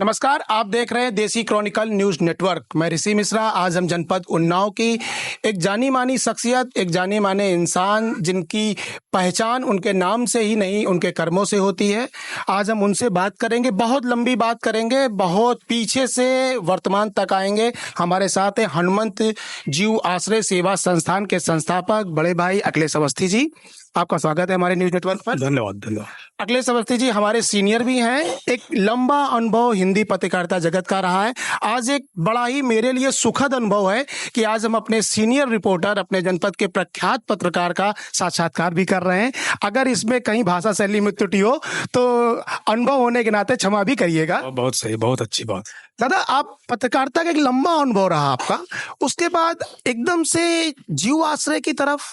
नमस्कार, आप देख रहे हैं देसी क्रॉनिकल न्यूज नेटवर्क। मैं ऋषि मिश्रा। आज हम जनपद उन्नाव की एक जानी मानी शख्सियत, एक जाने माने इंसान जिनकी पहचान उनके नाम से ही नहीं उनके कर्मों से होती है, आज हम उनसे बात करेंगे। बहुत लंबी बात करेंगे, बहुत पीछे से वर्तमान तक आएंगे। हमारे साथ है हनुमंत जीव आश्रय सेवा संस्थान के संस्थापक बड़े भाई अखिलेश अवस्थी जी। आपका स्वागत है हमारे न्यूज नेटवर्क पर। धन्यवाद। अखिलेश अवस्थी जी हमारे सीनियर भी हैं, एक लंबा अनुभव हिंदी पत्रकारिता जगत का रहा है। आज एक बड़ा ही मेरे लिए सुखद अनुभव है कि आज हम अपने सीनियर रिपोर्टर, अपने जनपद के प्रख्यात पत्रकार का साक्षात्कार भी कर रहे हैं। अगर इसमें कहीं भाषा शैली में त्रुटि हो तो अनुभव होने के नाते क्षमा भी करिएगा। बहुत सही, बहुत अच्छी बात। दादा, आप पत्रकारिता का एक लंबा अनुभव रहा आपका, उसके बाद एकदम से जीव आश्रय की तरफ।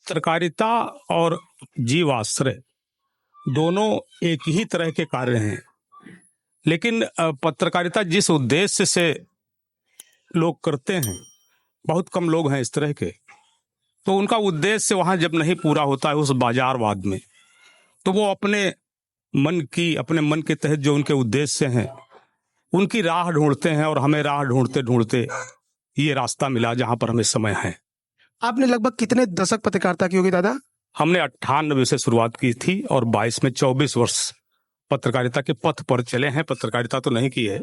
पत्रकारिता और जीव आश्रय दोनों एक ही तरह के कार्य हैं, लेकिन पत्रकारिता जिस उद्देश्य से लोग करते हैं, बहुत कम लोग हैं इस तरह के, तो उनका उद्देश्य वहां जब नहीं पूरा होता है उस बाजारवाद में, तो वो अपने मन के तहत जो उनके उद्देश्य हैं उनकी राह ढूंढते हैं। और हमें राह ढूंढते ढूंढते ये रास्ता मिला जहां पर हमें समय है। आपने लगभग कितने दशक पत्रकारिता की होगी दादा? हमने 98 से शुरुआत की थी और 22 में 24 वर्ष पत्रकारिता के पथ पर चले हैं। पत्रकारिता तो नहीं की है।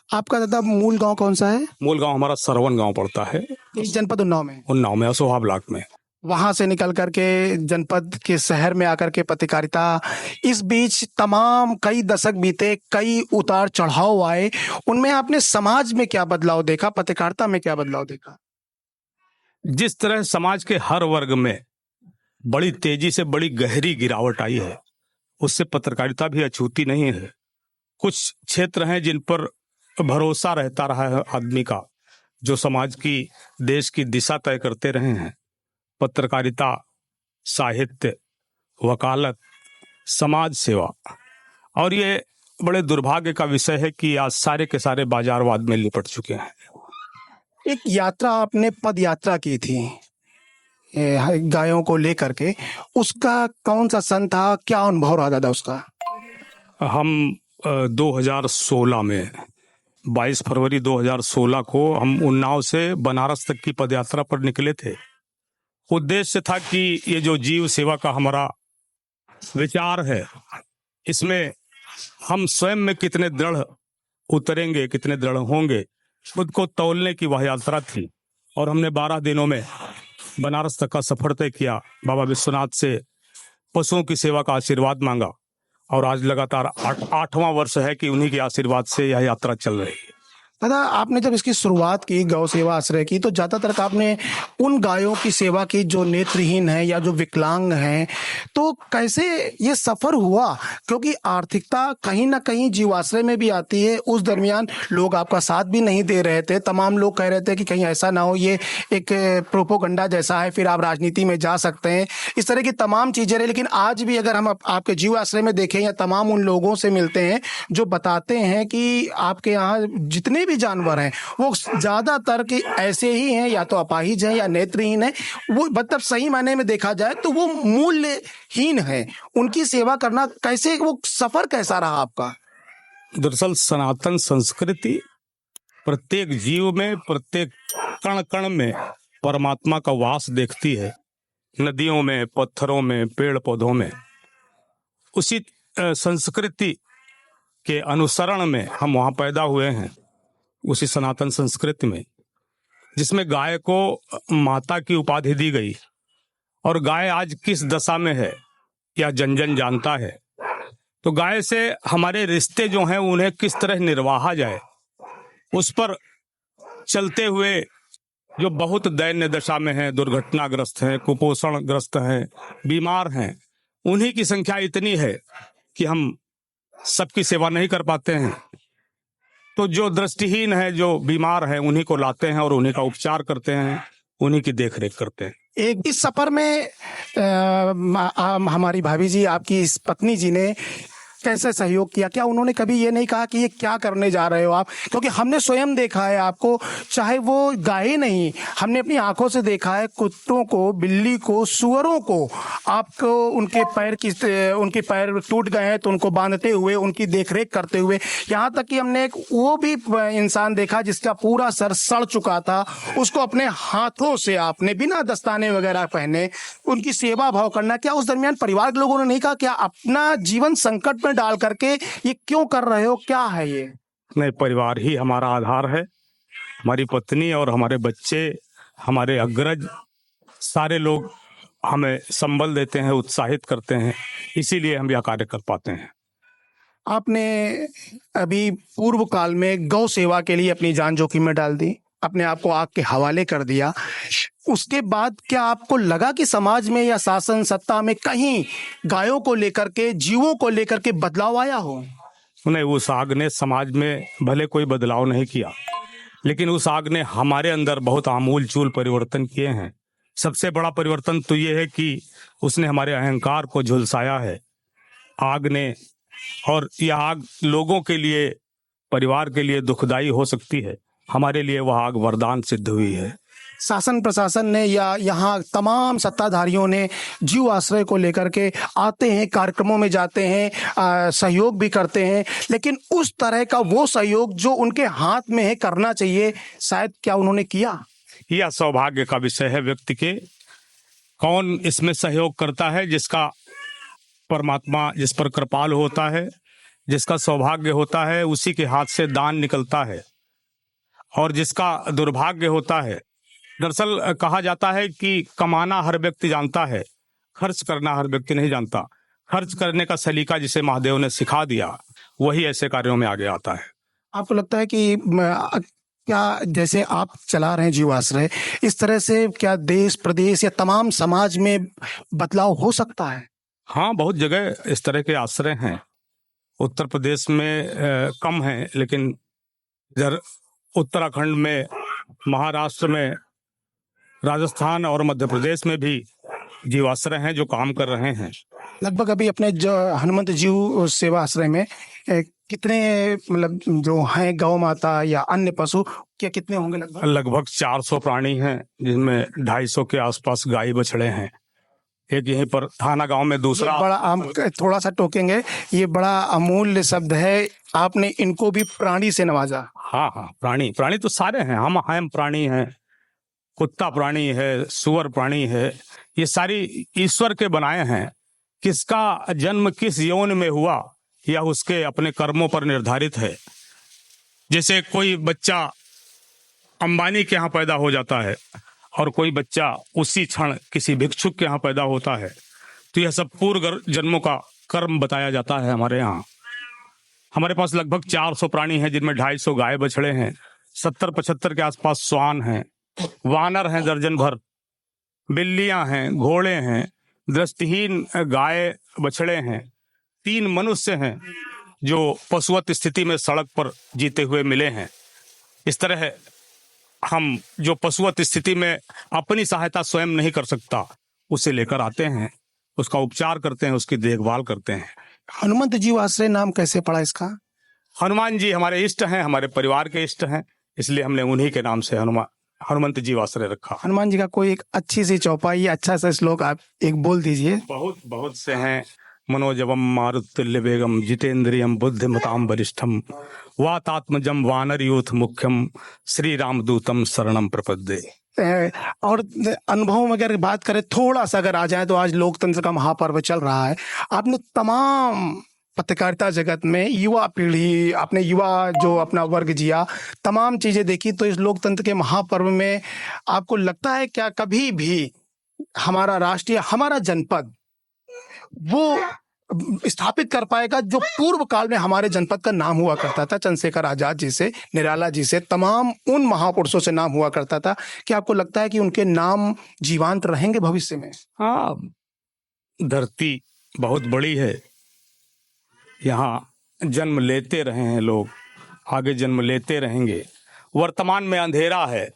आपका दादा मूल गांव कौन सा है? मूल गांव हमारा सरवन गांव पड़ता है, इस जनपद उन्नाव में असोहा ब्लॉक में। वहां से निकल करके जनपद के शहर में आकर के पत्रकारिता, इस बीच तमाम कई दशक बीते, कई उतार चढ़ाव आए। उनमें आपने समाज में क्या बदलाव देखा, पत्रकारिता में क्या बदलाव देखा? जिस तरह समाज के हर वर्ग में बड़ी तेजी से बड़ी गहरी गिरावट आई है, उससे पत्रकारिता भी अछूती नहीं है। कुछ क्षेत्र हैं जिन पर भरोसा रहता रहा है आदमी का, जो समाज की, देश की दिशा तय करते रहे हैं। पत्रकारिता, साहित्य, वकालत, समाज सेवा। और ये बड़े दुर्भाग्य का विषय है कि आज सारे के सारे बाजारवाद में लिपट चुके हैं। एक यात्रा आपने पद यात्रा की थी गायों को लेकर के, उसका कौन सा सन था, क्या अनुभव रहा दादा उसका? हम 2016 में 22 फरवरी 2016 को हम उन्नाव से बनारस तक की पदयात्रा पर निकले थे। उद्देश्य था कि ये जो जीव सेवा का हमारा विचार है, इसमें हम स्वयं में कितने दृढ़ उतरेंगे, कितने दृढ़ होंगे, खुद को तौलने की वह यात्रा थी। और हमने 12 दिनों में बनारस तक का सफर तय किया। बाबा विश्वनाथ से पशुओं की सेवा का आशीर्वाद मांगा और आज लगातार 8वां वर्ष है कि उन्हीं के आशीर्वाद से यह यात्रा चल रही है। दादा, आपने जब इसकी शुरुआत की गौ सेवा आश्रय की, तो ज़्यादातर आपने उन गायों की सेवा की जो नेत्रहीन है या जो विकलांग हैं, तो कैसे ये सफ़र हुआ? क्योंकि आर्थिकता कहीं ना कहीं जीव आश्रय में भी आती है। उस दरमियान लोग आपका साथ भी नहीं दे रहे थे, तमाम लोग कह रहे थे कि कहीं ऐसा ना हो ये एक प्रोपोगंडा जैसा है, फिर आप राजनीति में जा सकते हैं, इस तरह की तमाम चीज़ें रही। लेकिन आज भी अगर हम आपके जीव आश्रय में देखें या तमाम उन लोगों से मिलते हैं जो बताते हैं कि आपके यहाँ जितने भी जानवर हैं वो ज्यादातर के ऐसे ही हैं, या तो अपाहिज हैं या नेत्रहीन है। वो मतलब सही मायने में देखा जाए तो वो मूल्यहीन है। उनकी सेवा करना कैसे, वो सफर कैसा रहा आपका? दरअसल सनातन संस्कृति प्रत्येक जीव में, प्रत्येक कण कण में परमात्मा का वास देखती है। नदियों में, पत्थरों में, पेड़ पौधों में। उसी संस्कृति के अनुसरण में हम वहां पैदा हुए हैं, उसी सनातन संस्कृति में, जिसमें गाय को माता की उपाधि दी गई। और गाय आज किस दशा में है या जन जन जानता है। तो गाय से हमारे रिश्ते जो हैं उन्हें किस तरह निर्वाहा जाए, उस पर चलते हुए जो बहुत दैन्य दशा में हैं, दुर्घटनाग्रस्त हैं, कुपोषणग्रस्त हैं, बीमार हैं, उन्हीं की संख्या इतनी है कि हम सबकी सेवा नहीं कर पाते हैं। तो जो दृष्टिहीन है, जो बीमार है, उन्हीं को लाते हैं और उन्हीं का उपचार करते हैं, उन्हीं की देखरेख करते हैं। एक इस सफर में हमारी भाभी जी, आपकी इस पत्नी जी ने कैसे सहयोग किया? क्या उन्होंने कभी ये नहीं कहा कि ये क्या करने जा रहे हो आप? क्योंकि हमने स्वयं देखा है आपको, चाहे वो गाय नहीं, हमने अपनी आंखों से देखा है कुत्तों को, बिल्ली को, सुअरों को, आपको उनके पैर टूट गए हैं तो उनको बांधते हुए, उनकी देखरेख करते हुए, यहाँ तक कि हमने एक वो भी इंसान देखा जिसका पूरा सर सड़ चुका था, उसको अपने हाथों से आपने बिना दस्ताने वगैरह पहने उनकी सेवा भाव करना। क्या उस दरमियान परिवार के लोगों ने नहीं कहा क्या अपना जीवन संकट में डाल करके ये क्यों कर रहे हो, क्या है ये? नहीं, परिवार ही हमारा आधार है। हमारी पत्नी और हमारे बच्चे, हमारे अग्रज, सारे लोग हमें संबल देते हैं, उत्साहित करते हैं, इसीलिए हम यह कार्य कर पाते हैं। आपने अभी पूर्व काल में गौ सेवा के लिए अपनी जान जोखिम में डाल दी, अपने आप को आग के हवाले कर दिया। उसके बाद क्या आपको लगा कि समाज में या शासन सत्ता में कहीं गायों को लेकर के, जीवों को लेकर के बदलाव आया हो? नहीं, उस आग ने समाज में भले कोई बदलाव नहीं किया, लेकिन उस आग ने हमारे अंदर बहुत आमूल चूल परिवर्तन किए हैं। सबसे बड़ा परिवर्तन तो ये है कि उसने हमारे अहंकार को झुलसाया है आग ने। और यह आग लोगों के लिए, परिवार के लिए दुखदाई हो सकती है, हमारे लिए वह आग वरदान सिद्ध हुई है। शासन प्रशासन ने या यहाँ तमाम सत्ताधारियों ने जीव आश्रय को लेकर के आते हैं, कार्यक्रमों में जाते हैं, सहयोग भी करते हैं, लेकिन उस तरह का वो सहयोग जो उनके हाथ में है करना चाहिए, शायद क्या उन्होंने किया? यह सौभाग्य का विषय है व्यक्ति के। कौन इसमें सहयोग करता है? जिसका परमात्मा जिस पर कृपाल होता है, जिसका सौभाग्य होता है, उसी के हाथ से दान निकलता है। और जिसका दुर्भाग्य होता है, दरअसल कहा जाता है कि कमाना हर व्यक्ति जानता है, खर्च करना हर व्यक्ति नहीं जानता। खर्च करने का सलीका जिसे महादेव ने सिखा दिया, वही ऐसे कार्यों में आगे आता है। आपको लगता है कि क्या जैसे आप चला रहे हैं जीव आश्रय, इस तरह से क्या देश प्रदेश या तमाम समाज में बदलाव हो सकता है? हाँ, बहुत जगह इस तरह के आश्रय हैं। उत्तर प्रदेश में कम हैं, लेकिन इधर उत्तराखंड में, महाराष्ट्र में, राजस्थान और मध्य प्रदेश में भी जीवाश्रय हैं जो काम कर रहे हैं। लगभग अभी अपने जो हनुमंत जीव सेवा आश्रय में कितने मतलब जो हैं गौ माता या अन्य पशु, क्या कितने होंगे? लगभग 400 प्राणी हैं, जिनमें 250 के आसपास गाय बछड़े हैं। एक यहीं पर थाना गांव में, दूसरा बड़ा, हम थोड़ा सा टोकेंगे, ये बड़ा अमूल्य शब्द है, आपने इनको भी प्राणी से नवाजा। हाँ हाँ, प्राणी तो सारे हैं। हम प्राणी हैं, कुत्ता प्राणी है, सुअर प्राणी है, ये सारी ईश्वर के बनाए हैं। किसका जन्म किस यौन में हुआ यह उसके अपने कर्मों पर निर्धारित है। जैसे कोई बच्चा अंबानी के यहाँ पैदा हो जाता है और कोई बच्चा उसी क्षण किसी भिक्षुक के यहाँ पैदा होता है, तो यह सब पूर्व जन्मों का कर्म बताया जाता है हमारे यहाँ। हमारे पास लगभग 400 प्राणी हैं, जिनमें 250 गाय बछड़े हैं, 70-75 के आसपास श्वान हैं, वानर हैं दर्जन भर, बिल्लियां हैं, घोड़े हैं, दृष्टिहीन गाय बछड़े हैं, 3 मनुष्य हैं जो पशुवत स्थिति में सड़क पर जीते हुए मिले हैं। इस तरह हम जो पशुवत स्थिति में अपनी सहायता स्वयं नहीं कर सकता, उसे लेकर आते हैं, उसका उपचार करते हैं, उसकी देखभाल करते हैं। हनुमंत जीव आश्रय नाम कैसे पड़ा इसका? हनुमान जी हमारे इष्ट हैं, हमारे परिवार के इष्ट हैं, इसलिए हमने उन्हीं के नाम से हनुमंत जीव आश्रय रखा। हनुमान जी का कोई एक अच्छी सी चौपाई, अच्छा सा श्लोक आप एक बोल दीजिए। बहुत से हैं। मनोजवम मारुतुल्य वेगम जितेंद्रियम बुद्धिमताम वरिष्ठम वातात्मजम वानर यूथ मुख्यम श्री रामदूतम शरणम प्रपद्ये। और अनुभव में अगर बात करें थोड़ा सा अगर आ जाए, तो आज लोकतंत्र का महापर्व चल रहा है। आपने तमाम पत्रकारिता जगत में युवा पीढ़ी, आपने युवा जो अपना वर्ग जिया, तमाम चीजें देखी, तो इस लोकतंत्र के महापर्व में आपको लगता है क्या कभी भी हमारा राष्ट्रीय, हमारा जनपद वो स्थापित कर पाएगा जो पूर्व काल में हमारे जनपद का नाम हुआ करता था? चंद्रशेखर आजाद जी से, निराला जी से, तमाम उन महापुरुषों से नाम हुआ करता था। क्या आपको लगता है कि उनके नाम जीवंत रहेंगे भविष्य में? हाँ, धरती बहुत बड़ी है, यहाँ जन्म लेते रहे हैं लोग, आगे जन्म लेते रहेंगे। वर्तमान में अंधेरा है,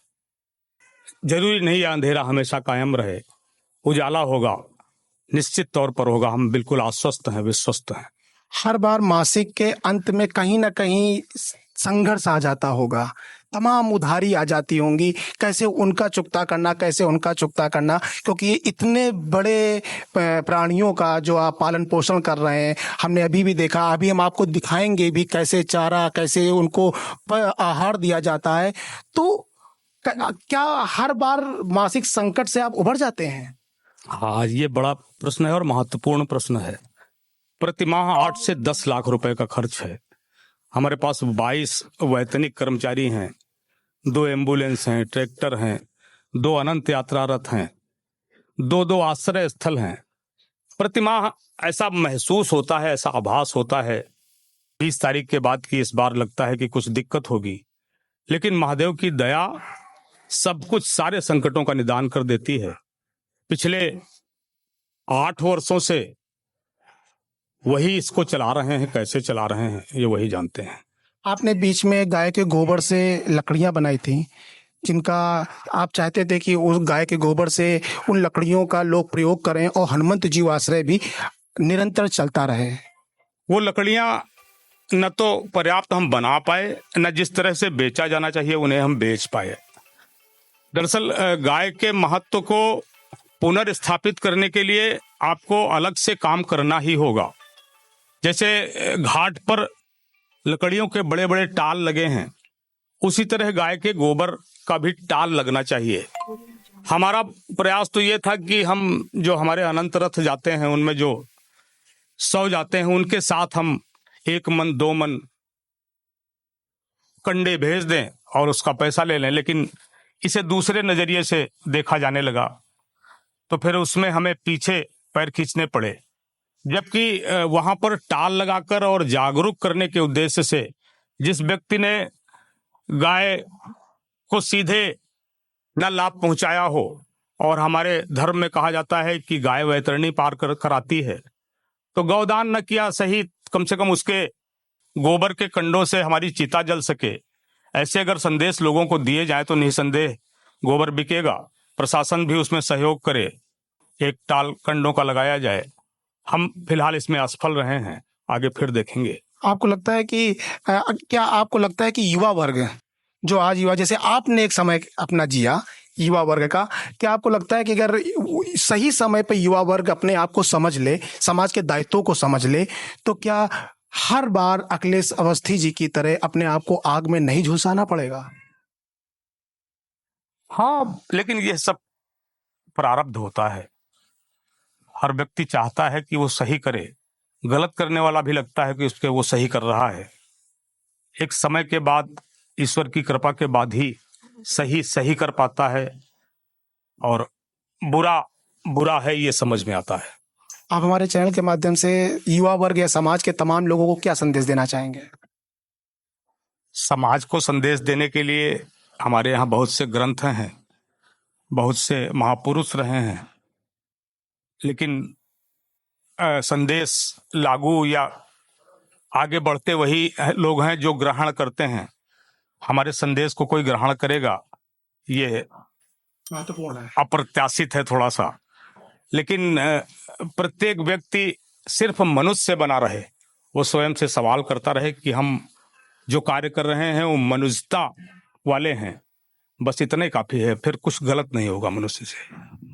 जरूरी नहीं है अंधेरा हमेशा कायम रहे, उजाला होगा, निश्चित तौर पर होगा। हम बिल्कुल आश्वस्त हैं, विश्वस्त हैं। हर बार मासिक के अंत में कहीं ना कहीं संघर्ष आ जाता होगा, तमाम उधारी आ जाती होंगी, कैसे उनका चुकता करना, कैसे उनका चुकता करना, क्योंकि ये इतने बड़े प्राणियों का जो आप पालन पोषण कर रहे हैं, हमने अभी भी देखा, अभी हम आपको दिखाएंगे भी कैसे चारा, कैसे उनको आहार दिया जाता है। तो क्या हर बार मासिक संकट से आप उभर जाते हैं? हाँ, ये बड़ा प्रश्न है और महत्वपूर्ण प्रश्न है। प्रतिमाह 8 से 10 लाख रुपए का खर्च है। हमारे पास 22 वैतनिक कर्मचारी हैं, 2 एम्बुलेंस हैं, ट्रैक्टर हैं, 2 अनंत यात्रा रथ हैं, 2 आश्रय स्थल हैं। प्रतिमाह ऐसा महसूस होता है, ऐसा आभास होता है 20 तारीख के बाद की इस बार लगता है कि कुछ दिक्कत होगी, लेकिन महादेव की दया सब कुछ, सारे संकटों का निदान कर देती है। पिछले 8 वर्षों से वही इसको चला रहे हैं, कैसे चला रहे हैं ये वही जानते हैं। आपने बीच में गाय के गोबर से लकड़ियां बनाई थी, जिनका आप चाहते थे कि उस गाय के गोबर से उन लकड़ियों का लोग प्रयोग करें और हनुमंत जीव आश्रय भी निरंतर चलता रहे। वो लकड़ियां न तो पर्याप्त हम बना पाए, न जिस तरह से बेचा जाना चाहिए उन्हें हम बेच पाए। दरअसल गाय के महत्व को पुनर्स्थापित करने के लिए आपको अलग से काम करना ही होगा। जैसे घाट पर लकड़ियों के बड़े बड़े टाल लगे हैं, उसी तरह गाय के गोबर का भी टाल लगना चाहिए। हमारा प्रयास तो ये था कि हम जो हमारे अनंत रथ जाते हैं उनमें जो 100 जाते हैं उनके साथ हम 1 मन 2 मन कंडे भेज दें और उसका पैसा ले लें, लेकिन इसे दूसरे नजरिए से देखा जाने लगा तो फिर उसमें हमें पीछे पैर खींचने पड़े। जबकि वहां पर टाल लगाकर और जागरूक करने के उद्देश्य से जिस व्यक्ति ने गाय को सीधे न लाभ पहुंचाया हो, और हमारे धर्म में कहा जाता है कि गाय वैतरणी पार कराती है, तो गौदान न किया सही, कम से कम उसके गोबर के कंडों से हमारी चिता जल सके, ऐसे अगर संदेश लोगों को दिए जाए तो निसंदेह गोबर बिकेगा। प्रशासन भी उसमें सहयोग करे, एक टाल कंडों का लगाया जाए। हम फिलहाल इसमें असफल रहे हैं, आगे फिर देखेंगे। आपको लगता है कि क्या आपको लगता है कि युवा वर्ग जो आज युवा, जैसे आपने एक समय अपना जिया युवा वर्ग का, क्या आपको लगता है कि अगर सही समय पर युवा वर्ग अपने आप को समझ ले, समाज के दायित्वों को समझ ले, तो क्या हर बार अखिलेश अवस्थी जी की तरह अपने आप को आग में नहीं झुलसाना पड़ेगा? हाँ, लेकिन ये सब प्रारब्ध होता है। हर व्यक्ति चाहता है कि वो सही करे, गलत करने वाला भी लगता है कि उसके वो सही कर रहा है। एक समय के बाद, ईश्वर की कृपा के बाद ही सही सही कर पाता है और बुरा बुरा है ये समझ में आता है। आप हमारे चैनल के माध्यम से युवा वर्ग या समाज के तमाम लोगों को क्या संदेश देना चाहेंगे? समाज को संदेश देने के लिए हमारे यहाँ बहुत से ग्रंथ हैं, बहुत से महापुरुष रहे हैं, लेकिन संदेश लागू या आगे बढ़ते वही लोग हैं जो ग्रहण करते हैं। हमारे संदेश को कोई ग्रहण करेगा ये महत्वपूर्ण है, अप्रत्याशित है थोड़ा सा, लेकिन प्रत्येक व्यक्ति सिर्फ मनुष्य बना रहे, वो स्वयं से सवाल करता रहे कि हम जो कार्य कर रहे हैं वो मनुष्यता वाले हैं, बस इतना ही काफी है, फिर कुछ गलत नहीं होगा मनुष्य से।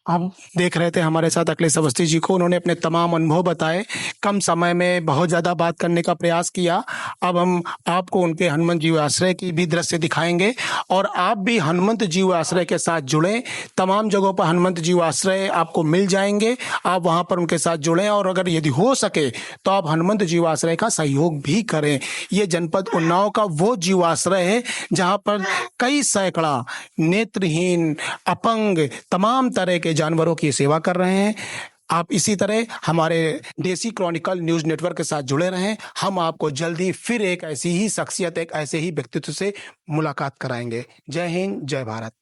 आप देख रहे थे हमारे साथ अखिलेश अवस्थी जी को, उन्होंने अपने तमाम अनुभव बताए, कम समय में बहुत ज़्यादा बात करने का प्रयास किया। अब हम आपको उनके हनुमंत जीव आश्रय की भी दृश्य दिखाएंगे और आप भी हनुमंत जीव आश्रय के साथ जुड़ें। तमाम जगहों पर हनुमंत जीव आश्रय आपको मिल जाएंगे, आप वहां पर उनके साथ जुड़ें और अगर यदि हो सके तो आप हनुमंत जीव आश्रय का सहयोग भी करें। ये जनपद उन्नाव का वो जीव आश्रय है जहाँ पर कई सैकड़ा नेत्रहीन, अपंग, तमाम तरह के जानवरों की सेवा कर रहे हैं। आप इसी तरह हमारे देसी क्रॉनिकल न्यूज नेटवर्क के साथ जुड़े रहें। हम आपको जल्दी फिर एक ऐसी ही शख्सियत, एक ऐसे ही व्यक्तित्व से मुलाकात कराएंगे। जय हिंद, जय भारत।